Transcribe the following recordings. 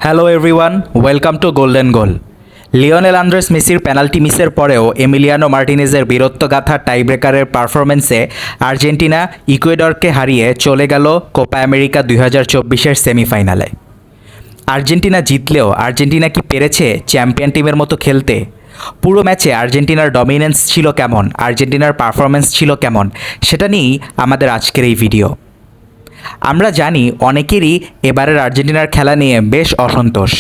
Hello everyone, welcome to golden goal. Lionel Andres মেসির penalty মিসের পরেও Emiliano মার্টিনেজের বীরত্বগাথা টাইব্রেকারের পারফরমেন্সে Argentina ইকুয়েডরকে হারিয়ে চলে গেল কোপা আমেরিকা 2024-এর সেমিফাইনালে। আর্জেন্টিনা জিতলেও আর্জেন্টিনা কি পেরেছে চ্যাম্পিয়ন টিমের মতো খেলতে? পুরো ম্যাচে আর্জেন্টিনার ডমিনেন্স ছিল কেমন, আর্জেন্টিনার পারফরমেন্স ছিল কেমন, সেটা নিয়েই আমাদের আজকের এই ভিডিও। আমরা জানি অনেকেরই এবারের আর্জেন্টিনার খেলা নিয়ে বেশ অসন্তোষ,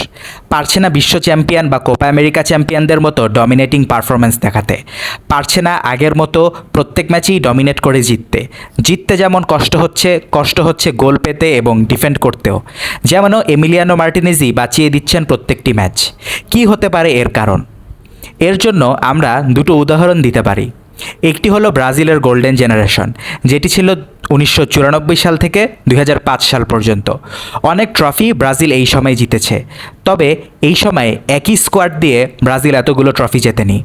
পারছে না বিশ্ব চ্যাম্পিয়ন বা কোপা আমেরিকা চ্যাম্পিয়নদের মতো ডমিনেটিং পারফরমেন্স দেখাতে, পারছে না আগের মতো প্রত্যেক ম্যাচেই ডমিনেট করে জিততে যেমন কষ্ট হচ্ছে গোল পেতে এবং ডিফেন্ড করতেও, যেমনও এমিলিয়ানো মার্টিনেজই বাঁচিয়ে দিচ্ছেন প্রত্যেকটি ম্যাচ। কি হতে পারে এর কারণ? এর জন্য আমরা দুটো উদাহরণ দিতে পারি। একটি হলো ব্রাজিলের গোল্ডেন জেনারেশন, যেটি ছিল 1994 সাল থেকে 2005 সাল পর্যন্ত। অনেক ট্রফি ব্রাজিল এই সময় জিতেছে, তবে এই সময় একই স্কোয়াড দিয়ে ব্রাজিল এতগুলো ট্রফি জেতেনি।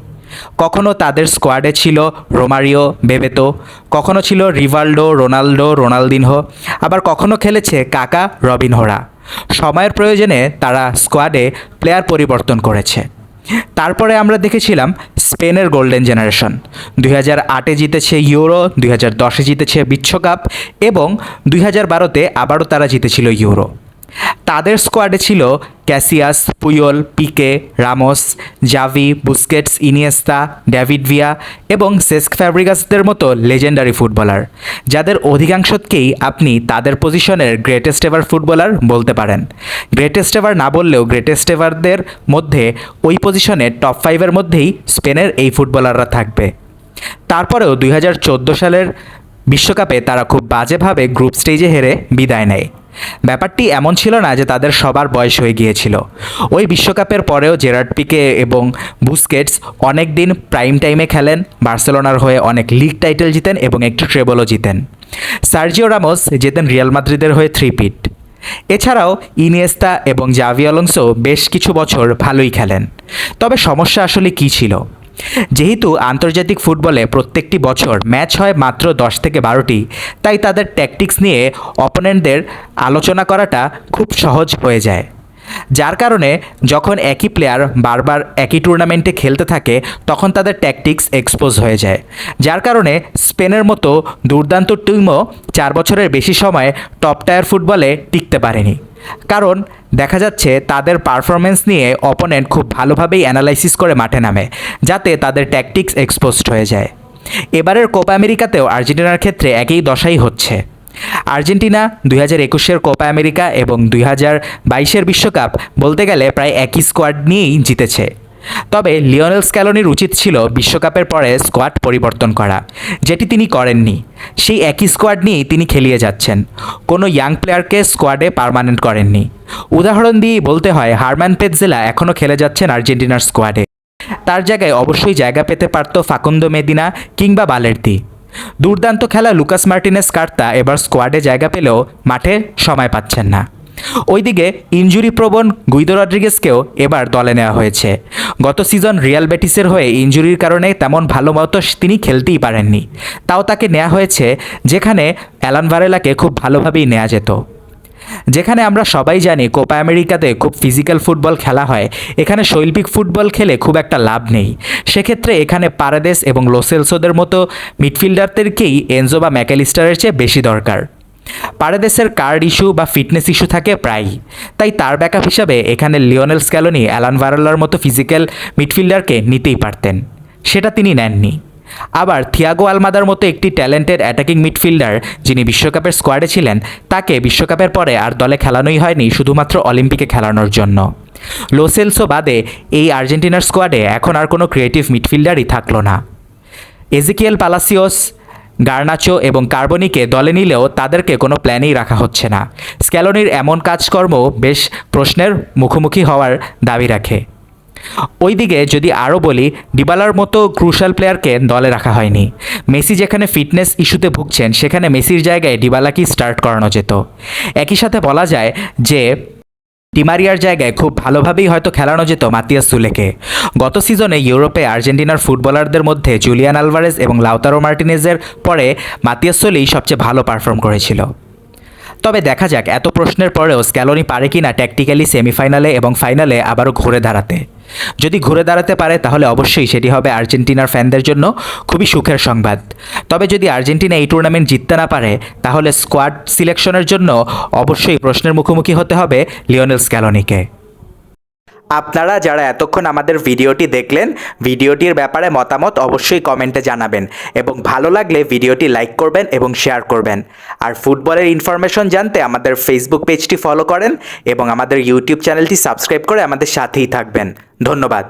কখনো তাদের স্কোয়াডে ছিল রোমারিও, বেবেতো, কখনো ছিল রিভালডো, রোনালদো, রোনালদিনহো, আবার কখনো খেলেছে কাকা, রবিনহোরা। সময়ের প্রয়োজনে তারা স্কোয়াডে প্লেয়ার পরিবর্তন করেছে। তারপরে আমরা দেখেছিলাম স্পেনের গোল্ডেন জেনারেশন, 2008-এ জিতেছে ইউরো, 2010-এ জিতেছে বিশ্বকাপ এবং 2012-তে আবারও তারা জিতেছিল ইউরো। তাদের স্কোয়াডে ছিল Casillas, Puyol, Pique, Ramos, Xavi, Busquets, Iniesta, David Villa এবং সেস্ক ফ্যাব্রিগাসদের মতো লেজেন্ডারি ফুটবলার, যাদের অধিকাংশকেই আপনি তাদের পজিশনের গ্রেটেস্ট এভার ফুটবলার বলতে পারেন। গ্রেটেস্ট এভার না বললেও গ্রেটেস্ট এভারদের মধ্যে ওই পজিশনে টপ 5-এর মধ্যেই স্পেনের এই ফুটবলাররা থাকবে। তারপরেও 2014 সালের বিশ্বকাপে তারা খুব বাজেভাবে গ্রুপ স্টেজে হেরে বিদায় নেয়। ব্যাপারটি এমন ছিল না যে তাদের সবার বয়স হয়ে গিয়েছিল। ওই বিশ্বকাপের পরেও জেরার্ড পিকে এবং বুস্কেটস অনেক দিন প্রাইম টাইমে খেলেন, বার্সেলোনার হয়ে অনেক লিগ টাইটেল জিতেন এবং একটি ট্রেবলও জিতেন। সার্জিও রামোস জেতেন রিয়াল মাদ্রিদের হয়ে 3 পিট। এছাড়াও ইনিয়েস্তা এবং জাভি আলোনসো বেশ কিছু বছর ভালোই খেলেন। তবে সমস্যা আসলে কী ছিল? যেহেতু আন্তর্জাতিক ফুটবলে প্রত্যেকটি বছর ম্যাচ হয় মাত্র 10 থেকে 12টি, তাই তাদের ট্যাকটিক্স নিয়ে অপোনেন্টদের আলোচনা করাটা খুব সহজ হয়ে যায়। যার কারণে যখন একই প্লেয়ার বারবার একই টুর্নামেন্টে খেলতে থাকে তখন তাদের ট্যাকটিক্স এক্সপোজ হয়ে যায়। যার কারণে স্পেনের মতো দুর্দান্ত টিমও 4 বছরের বেশি সময় টপ টায়ার ফুটবলে টিকতে পারেনি, কারণ দেখা যাচ্ছে তাদের পারফরমেন্স নিয়ে অপোনেন্ট খুব ভালোভাবেই অ্যানালাইসিস করে মাঠে নামে, যাতে তাদের ট্যাকটিক্স এক্সপোজড হয়ে যায়। এবারের কোপা আমেরিকাতেও আর্জেন্টিনার ক্ষেত্রে একই দশাই হচ্ছে। আর্জেন্টিনা 2021-এর কোপা আমেরিকা এবং 2022-এর বিশ্বকাপ বলতে গেলে প্রায় একই স্কোয়াড নিয়েই জিতেছে। তবে লিওনেল স্ক্যালোনির উচিত ছিল বিশ্বকাপের পরে স্কোয়াড পরিবর্তন করা, যেটি তিনি করেননি। সেই একই স্কোয়াড নিয়েই তিনি খেলিয়ে যাচ্ছেন, কোনো ইয়াং প্লেয়ারকে স্কোয়াডে পার্মানেন্ট করেননি। উদাহরণ দিয়েই বলতে হয়, হারমান পেটজেলা এখনও খেলে যাচ্ছেন আর্জেন্টিনার স্কোয়াডে। তার জায়গায় অবশ্যই জায়গা পেতে পারত ফাকুন্দো মেদিনা কিংবা বালের্তি। দুর্দান্ত খেলা লুকাস মার্টিনেস কার্তা এবার স্কোয়াডে জায়গা পেলেও মাঠে সময় পাচ্ছেন না। ওইদিকে ইনজুরি প্রবণ গুইদো রড্রিগেজকেও এবার দলে নেওয়া হয়েছে। গত সিজন রিয়াল বেটিসের হয়ে ইনজুরির কারণে তেমন ভালো মতো তিনি খেলতেই পারেননি, তাও তাকে নেওয়া হয়েছে, যেখানে অ্যালান ভারেলাকে খুব ভালোভাবেই নেওয়া যেত। যেখানে আমরা সবাই জানি কোপা আমেরিকাতে খুব ফিজিক্যাল ফুটবল খেলা হয়, এখানে শৈল্পিক ফুটবল খেলে খুব একটা লাভ নেই। সেক্ষেত্রে এখানে পারাদেস এবং লোসেলসোদের মতো মিডফিল্ডারদেরকেই এনজো বা ম্যাকালিস্টারের চেয়ে বেশি দরকার। পারাদেসের কার্ড ইস্যু বা ফিটনেস ইস্যু থাকে প্রায়ই, তাই তার ব্যাকআপ হিসাবে এখানে লিওনেল স্ক্যালোনি অ্যালান ভারেলার মতো ফিজিক্যাল মিডফিল্ডারকে নিতেই পারতেন, সেটা তিনি নেননি। আবার থিয়াগো আলমাদার মতো একটি ট্যালেন্টেড অ্যাটাকিং মিডফিল্ডার যিনি বিশ্বকাপের স্কোয়াডে ছিলেন, তাকে বিশ্বকাপের পরে আর দলে খেলানোই হয়নি শুধুমাত্র অলিম্পিকে খেলানোর জন্য। লোসেলসো বাদে এই আর্জেন্টিনার স্কোয়াডে এখন আর কোনো ক্রিয়েটিভ মিডফিল্ডারই থাকলো না। এজিকিয়েল পালাসিওস, গার্নাচো এবং কার্বনিকে দলে নিলেও তাদেরকে কোনো প্ল্যানেই রাখা হচ্ছে না। স্ক্যালোনির এমন কাজকর্ম বেশ প্রশ্নের মুখোমুখি হওয়ার দাবি রাখে। ওইদিকে যদি আরও বলি, ডিবালার মতো ক্রুশাল প্লেয়ারকে দলে রাখা হয়নি। মেসি যেখানে ফিটনেস ইস্যুতে ভুগছেন, সেখানে মেসির জায়গায় ডিবালাকেই স্টার্ট করানো যেত। একই সাথে বলা যায় যে ডিমারিয়ার জায়গায় খুব ভালোভাবেই হয়তো খেলানো যেত মাতিয়াস সুলেকে। গত সিজনে ইউরোপে আর্জেন্টিনার ফুটবলারদের মধ্যে জুলিয়ান আলভারেজ এবং লাউতারো মার্টিনেজের পরে মাতিয়াস সুলেই সবচেয়ে ভালো পারফর্ম করেছিল। তবে দেখা যাক এত প্রশ্নের পরেও স্ক্যালোনি পারে কি না ট্যাকটিক্যালি সেমিফাইনালে এবং ফাইনালে আবারও ঘুরে দাঁড়াতে। যদি ঘুরে দাঁড়াতে পারে তাহলে অবশ্যই সেটি হবে আর্জেন্টিনার ফ্যানদের জন্য খুবই সুখের সংবাদ। তবে যদি আর্জেন্টিনা এই টুর্নামেন্ট জিততে না পারে তাহলে স্কোয়াড সিলেকশনের জন্য অবশ্যই প্রশ্নের মুখোমুখি হতে হবে লিওনেল স্ক্যালোনিকে। আপনারা যারা এতক্ষণ আমাদের ভিডিওটি দেখলেন, ভিডিওটির ব্যাপারে মতামত অবশ্যই কমেন্টে জানাবেন এবং ভালো লাগলে ভিডিওটি লাইক করবেন এবং শেয়ার করবেন। আর ফুটবলের ইনফরমেশন জানতে আমাদের ফেসবুক পেজটি ফলো করেন এবং আমাদের ইউটিউব চ্যানেলটি সাবস্ক্রাইব করে আমাদের সাথেই থাকবেন। ধন্যবাদ।